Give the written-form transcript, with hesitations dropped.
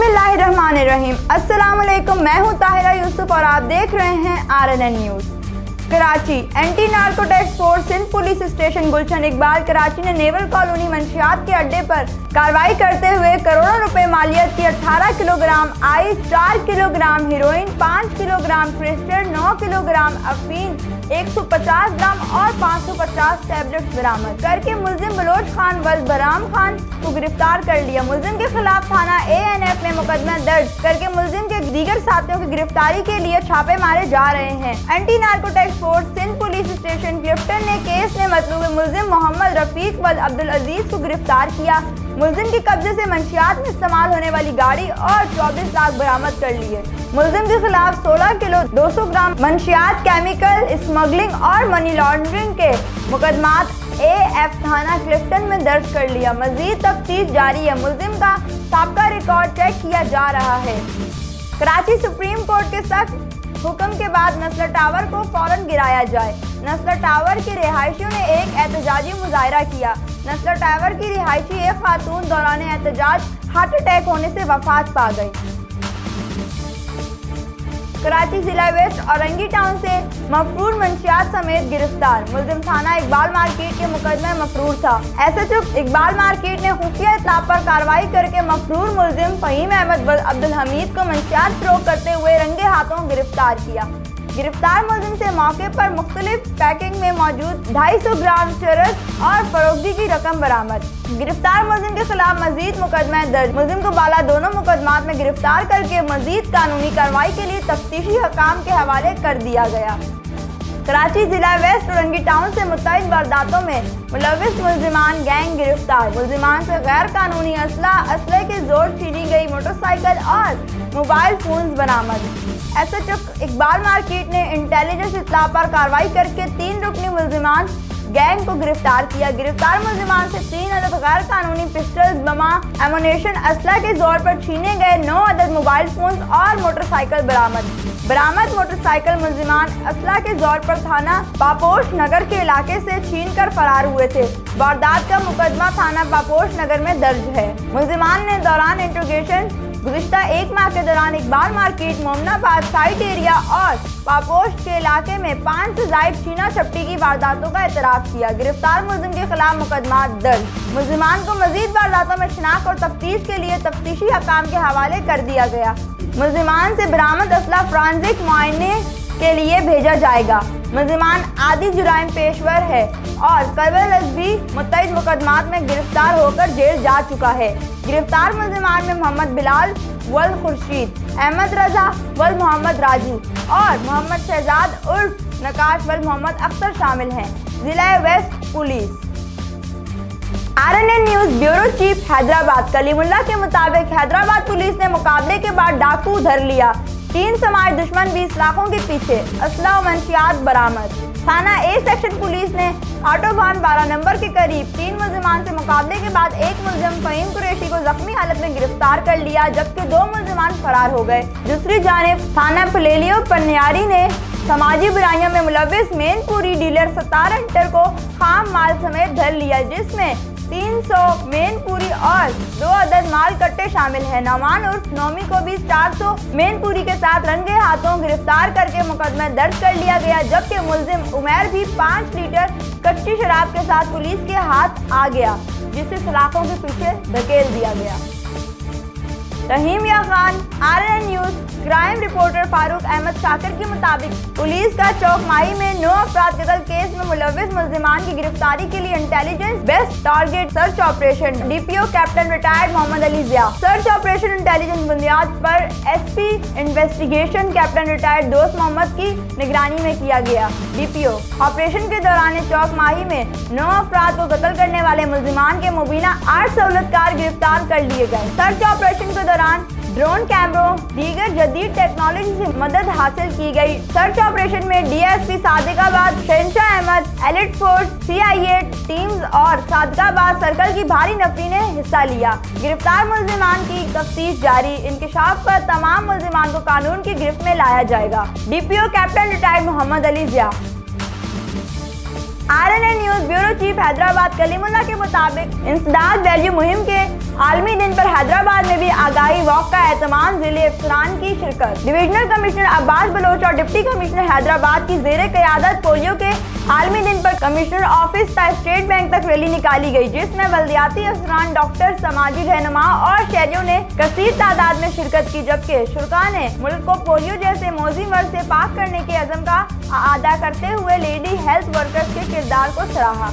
बिस्मिल्लाहिर्रहमानिर्रहीम। अस्सलाम वालेकुम, मैं हूं ताहिरा यूसुफ और आप देख रहे हैं RNN news. Karachi anti narcotics force Sindh police station Gulshan Iqbal Karachi ने नेवल कॉलोनी मंशियात के अड्डे पर कार्रवाई करते हुए करोड़ों रुपए मालियत की 18 kilogram ice, 4 kilogram heroine, 5 kilogram crystal, 9 kilogram अफीम, 150 ग्राम और 550 टैबलेट्स बरामद करके मुलजिम बलोच खान वल बराम खान को गिरफ्तार कर लिया। मुलजिम के खिलाफ थाना ANF में मुकदमा दर्ज करके मुलजिम के दीगर साथियों की गिरफ्तारी के लिए छापे मारे जा रहे हैं। Anti narcotics force Sindh police station Clifton ने केस में मतलूब मुलजिम मोहम्मद रफीक वल अब्दुल अजीज को गिरफ्तार किया। मुलजिम के कब्जे से मंशियात में इस्तेमाल होने वाली गाड़ी और 24 लाख बरामद कर लिए। मुलजिम के खिलाफ 16 किलो 200 ग्राम मंशियात, केमिकल स्मगलिंग और मनी लॉन्ड्रिंग के मुकदमात AF थाना क्लिफ्टन में दर्ज कर लिया। मजीद तफ्तीश जारी है। मुलजिम का साबका रिकॉर्ड चेक किया जा रहा है। कराची सुप्रीम कोर्ट के सख्त हुक्म के बाद नस्ल टावर को फौरन गिराया जाए। नस्ल टावर के रिहायशियों ने एक एहतजाजी मुजाहरा किया। नस्ल टावर की रिहायशी एक खातून दौरान एहतजाज हार्ट अटैक होने से वफात पा गई। कराची जिला वेस्ट औरंगी टाउन से मफरूर मंशियात समेत गिरफ्तार। मुलजिम थाना इकबाल मार्केट के मुकदमे मफरूर था। SHO इकबाल मार्केट ने खुफिया इत्तला पर कार्रवाई करके मफरूर मुलजिम फहीम अहमद वल अब्दुल हमीद को मंशियात फरोख्त करते हुए रंगे हाथों गिरफ्तार किया। गिरफ्तार मुलजिम से मौके पर मुख्तलिफ पैकिंग में मौजूद 250 ग्राम चरस और फरोख्ती की रकम बरामद। गिरफ्तार मुलजिम के खिलाफ मजीद मुकदमा दर्ज। मुलजिम को बाला दोनों मुकदमात में गिरफ्तार करके मजीद कानूनी कार्रवाई के लिए तफ्तीशी हकाम के हवाले कर दिया गया। कराची जिला वेस्ट औरंगी टाउन से मुतअद्दिद वारदातों में मुलव्विस मुलजिमान गैंग गिरफ्तार। मुलजिमान से गैर कानूनी असले के जोर छीनी गई मोटरसाइकिल और मोबाइल फोन बरामद। SHO इकबाल मार्केट ने इंटेलिजेंस इत्तला पर कार्रवाई करके 3 रुकनी मुलजिमान गैंग को गिरफ्तार किया। गिरफ्तार मुलजिमान से 3 अदद गैर कानूनी पिस्टल, बमा, एमुनेशन, असला के जोर पर छीने गए 9 अदद मोबाइल फोन और मोटरसाइकिल बरामद मोटरसाइकिल मुलजिमान असला के जोर पर थाना पापोश नगर के इलाके से छीन कर फरार हुए थे। वारदात का मुकदमा थाना पापोश नगर में दर्ज है। मुलजिमान ने दौरान इंट्रोगेशन गुज़िश्ता 1 माह के दौरान इकबाल मार्केट, मोमनाबाद साइट एरिया और पापोश के इलाके में 5 से ज़ायद छीना छपटी की वारदातों का एतराफ़ किया। गिरफ्तार मुलजिम के खिलाफ मुकदमा दर्ज। मुलजिमान को मजीद वारदातों में शिनाख्त और तफ्तीश के लिए तफ्तीशी हकाम के हवाले कर दिया गया। मुलजिमान से बरामद असला फॉरेंसिक मुआयने के लिए भेजा जाएगा। मुलजिमान आदि जुराइम पेशवर है और कबल भी मुतअद्दिद मुकदमात में गिरफ्तार होकर जेल जा चुका है। गिरफ्तार मुलजिमान में मोहम्मद बिलाल वल खुर्शीद, अहमद रजा वल मोहम्मद राजू और मोहम्मद शहजाद उर्फ नकाश वल मोहम्मद अख्तर शामिल हैं। जिला waste police. RNN news bureau chief Hyderabad Kalimullah के मुताबिक हैदराबाद पुलिस ने मुकाबले के बाद डाकू धर लिया। 3 समाज दुश्मन 20 लाखों के पीछे, असला और मंशियात बरामद। थाना A सेक्शन पुलिस ने ऑटोबान 12 नंबर के करीब 3 मुलजिमान से मुकाबले के बाद एक मुलजिम फहीम कुरैशी को जख्मी हालत में गिरफ्तार कर लिया, जबकि 2 मुलजिमान फरार हो गए। दूसरी जानिब थाना पलेलियो पन्यारी ने समाजी बुराइयों में मुलव्विस मेनपुरी डीलर 17 इंटर को खाम माल समेत धर लिया, जिसमें 300 मेनपुरी और 2 अदद माल कट्टे शामिल हैं। नौमान उर्फ नौमी को भी 400 मेनपुरी के साथ रंगे हाथों गिरफ्तार करके मुकदमा दर्ज कर लिया गया, जबकि मुलजिम उमैर भी 5 लीटर कच्ची शराब के साथ पुलिस के हाथ आ गया, जिसे सलाखों के पीछे धकेल दिया गया। Rahim Yar Khan, RNN news. Crime reporter Farooq Ahmed Shakir के मुताबिक पुलिस का चौक माही में 9 अफराद कत्ल केस में मुलव्विस मुलजिमान की गिरफ्तारी के लिए intelligence based target search operation DPO captain retired Mohammad Ali Zia, search operation intelligence बुनियाद पर SP इन्वेस्टिगेशन कैप्टन रिटायर्ड दोस्त मोहम्मद की निगरानी में किया गया। DPO ऑपरेशन के दौरान चौक माही में 9 अफराद को कत्ल करने वाले मुलजिमान के मुबीना 8 सहूलतकार गिरफ्तार कर लिए गए। सर्च ऑपरेशन के दौरान ड्रोन कैमरों दीगर जदीद टेक्नोलॉजी से मदद हासिल की गई। सर्च ऑपरेशन में DSP Sadiqabad Shahenshah Ahmed, elite force, CIA teams और सादिकाबाद सर्कल की भारी नफरी ने हिस्सा लिया। गिरफ्तार मुलजिमान की तफ्तीश जारी। इंकशाफ पर तमाम मुलजिमान को कानून की गिरफ्त में लाया जाएगा। DPO captain retired Mohammad Ali Zia. RNN news bureau chief Hyderabad Kalimullah के मुताबिक इंसदाद वैल्यू मुहिम के आलमी दिन पर हैदराबाद में भी आगाही वॉक का एहतमाम जिले अफसरान की शिरकत। डिविजनल कमिश्नर अब्बास बलोच और डिप्टी कमिश्नर हैदराबाद की जेर क़यादत पोलियो के आलमी दिन पर कमिश्नर ऑफिस से स्टेट बैंक तक रैली निकाली गई, जिसमें बल्दियाती अफसरान, डॉक्टर, समाजी रहनुमा और शहरियों ने कसीर तादाद में शिरकत की, जबकि शुरका ने मुल्क को पोलियो जैसे मौजी मर्ज से पाक करने के अज़म का अदा करते हुए लेडी हेल्थ वर्कर्स के किरदार को सराहा।